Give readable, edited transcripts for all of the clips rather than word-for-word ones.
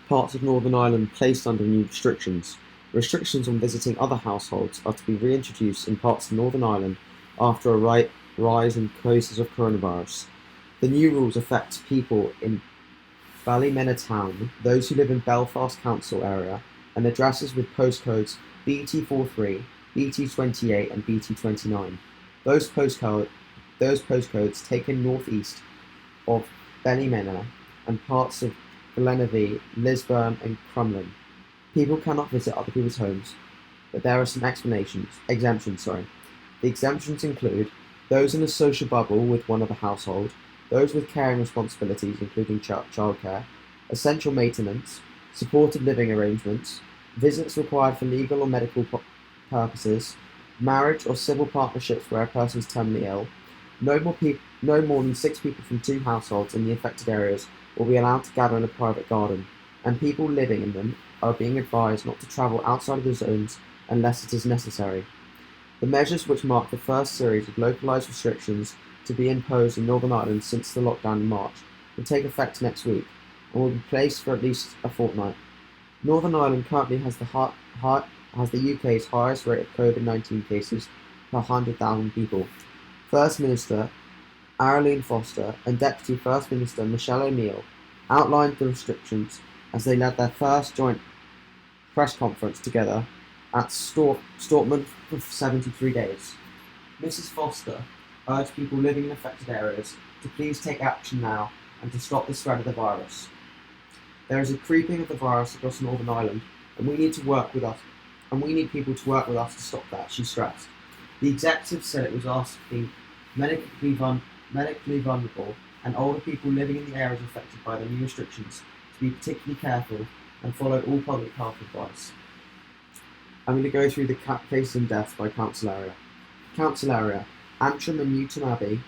parts of Northern Ireland placed under new restrictions. Restrictions on visiting other households are to be reintroduced in parts of Northern Ireland after a rise in cases of coronavirus. The new rules affect people in Ballymena town, those who live in Belfast council area, and addresses with postcodes BT43, BT28 and BT29. Those postcode those postcodes taken northeast of Ballymena and parts of Glenavé, Lisburn and Crumlin. People cannot visit other people's homes, but there are some exemptions. The exemptions include those in a social bubble with one other household, those with caring responsibilities including childcare, essential maintenance, supported living arrangements, visits required for legal or medical purposes, marriage or civil partnerships where a person is terminally ill. No more than 6 people from 2 households in the affected areas will be allowed to gather in a private garden, and people living in them are being advised not to travel outside of the zones unless it is necessary. The measures, which mark the first series of localised restrictions to be imposed in Northern Ireland since the lockdown in March, will take effect next week and will be placed for at least a fortnight. Northern Ireland currently has the UK's highest rate of COVID-19 cases per 100,000 people. First Minister Arlene Foster and Deputy First Minister Michelle O'Neill outlined the restrictions as they led their first joint press conference together at Stortmund for 73 days. Mrs Foster urged people living in affected areas to please take action now and to stop the spread of the virus. There is a creeping of the virus across Northern Ireland, and we need people to work with us to stop that, she stressed. The executive said it was asking medically vulnerable and older people living in the areas affected by the new restrictions to be particularly careful and follow all public health advice. I'm going to go through the cases and deaths by council area. Council area: Antrim and Newton Abbey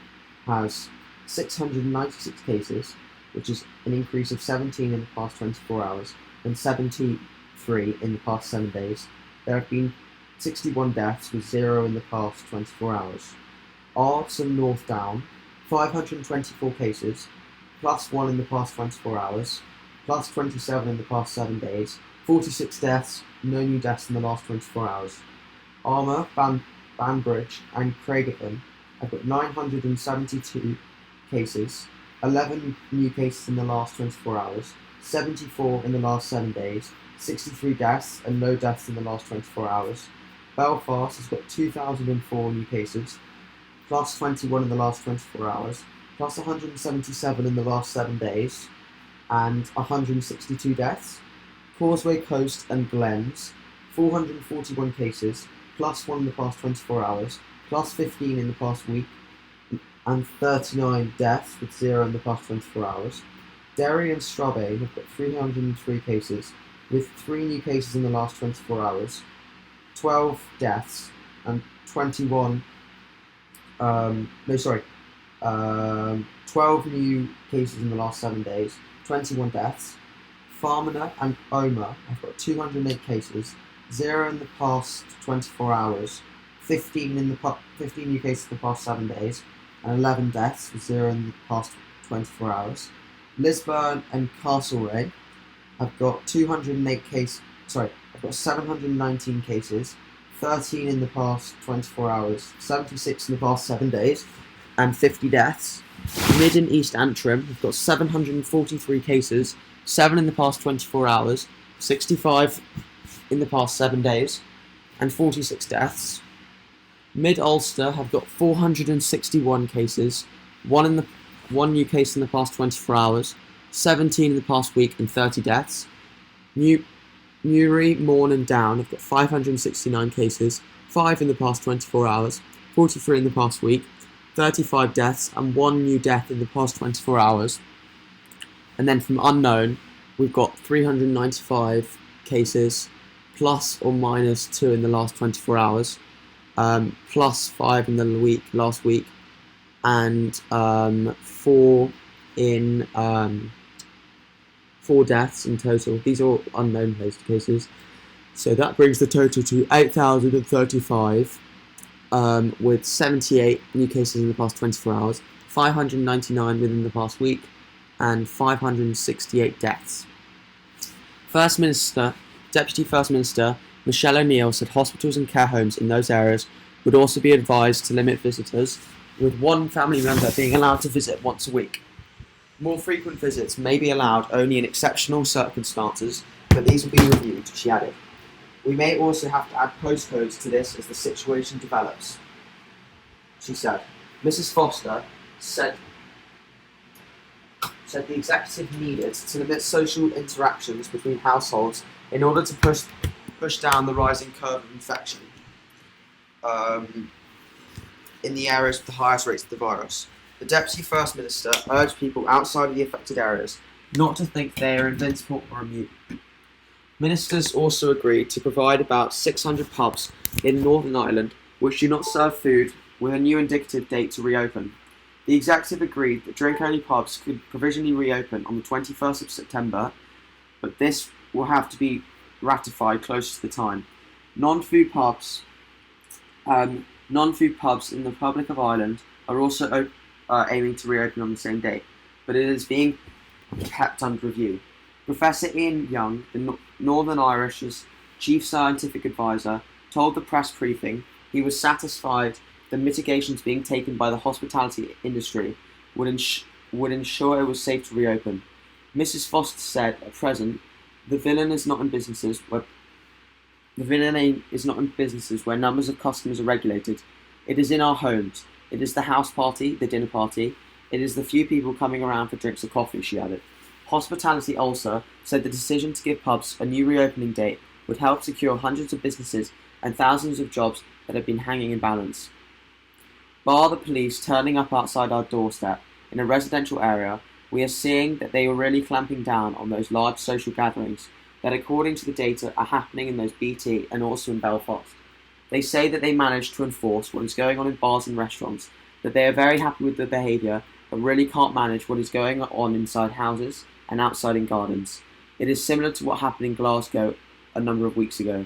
has 696 cases, which is an increase of 17 in the past 24 hours and 73 in the past 7 days. There have been 61 deaths with 0 in the past 24 hours. Ards and North Down, 524 cases, plus 1 in the past 24 hours, plus 27 in the past 7 days, 46 deaths, no new deaths in the last 24 hours. Armagh, Banbridge and Craigavon have got 972 cases, 11 new cases in the last 24 hours, 74 in the last 7 days, 63 deaths and no deaths in the last 24 hours. Belfast has got 2,004 new cases, plus 21 in the last 24 hours, plus 177 in the last 7 days, and 162 deaths. Causeway Coast and Glens, 441 cases, plus 1 in the past 24 hours, plus 15 in the past week, and 39 deaths with 0 in the past 24 hours. Derry and Strabane have got 303 cases, with 3 new cases in the last 24 hours, 12 deaths, and 12 new cases in the last 7 days, 21 deaths. Farmina and Omagh have got 208 cases, 0 in the past 24 hours, 15 new cases in the past 7 days, and 11 deaths with 0 in the past 24 hours. Lisburn and Castlereagh have got 719 cases, 13 in the past 24 hours, 76 in the past 7 days, and 50 deaths. Mid and East Antrim have got 743 cases, 7 in the past 24 hours, 65 in the past 7 days, and 46 deaths. Mid Ulster have got 461 cases, 1 new case in the past 24 hours, 17 in the past week, and 30 deaths. Newry, Mourne and Down have got 569 cases, 5 in the past 24 hours, 43 in the past week, 35 deaths, and 1 new death in the past 24 hours. And then from Unknown, we've got 395 cases, plus or minus 2 in the last 24 hours, plus 5 in the last week, and 4 deaths in total. These are all unknown cases. So that brings the total to 8,035, with 78 new cases in the past 24 hours, 599 within the past week, and 568 deaths. Deputy First Minister Michelle O'Neill said hospitals and care homes in those areas would also be advised to limit visitors, with one family member being allowed to visit once a week. More frequent visits may be allowed only in exceptional circumstances, but these will be reviewed, she added. We may also have to add postcodes to this as the situation develops, she said. Mrs. Foster said the executive needed to limit social interactions between households in order to push down the rising curve of infection in the areas with the highest rates of the virus. The Deputy First Minister urged people outside of the affected areas not to think they are invincible or immune. Ministers also agreed to provide about 600 pubs in Northern Ireland which do not serve food with a new indicative date to reopen. The executive agreed that drink-only pubs could provisionally reopen on the 21st of September, but this will have to be ratified closer to the time. Non-food pubs in the Republic of Ireland are also aiming to reopen on the same date, but it is being kept under review. Professor Ian Young, the Northern Irish's chief scientific advisor, told the press briefing he was satisfied the mitigations being taken by the hospitality industry would ensure it was safe to reopen. Mrs. Foster said, at present, the villain is not in businesses where numbers of customers are regulated. It is in our homes. It is the house party, the dinner party. It is the few people coming around for drinks or coffee, she added. Hospitality also said the decision to give pubs a new reopening date would help secure hundreds of businesses and thousands of jobs that have been hanging in balance. Bar the police turning up outside our doorstep in a residential area, we are seeing that they are really clamping down on those large social gatherings that, according to the data, are happening in those BT and also in Belfast. They say that they managed to enforce what is going on in bars and restaurants, that they are very happy with the behaviour, but really can't manage what is going on inside houses and outside in gardens. It is similar to what happened in Glasgow a number of weeks ago.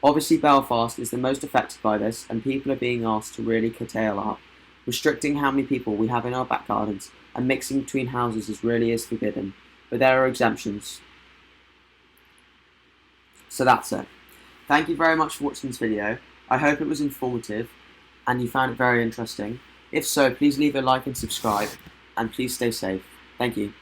Obviously, Belfast is the most affected by this, and people are being asked to really curtail up. Restricting how many people we have in our back gardens and mixing between houses is forbidden, but there are exemptions. So that's it. Thank you very much for watching this video. I hope it was informative and you found it very interesting. If so, please leave a like and subscribe, and please stay safe. Thank you.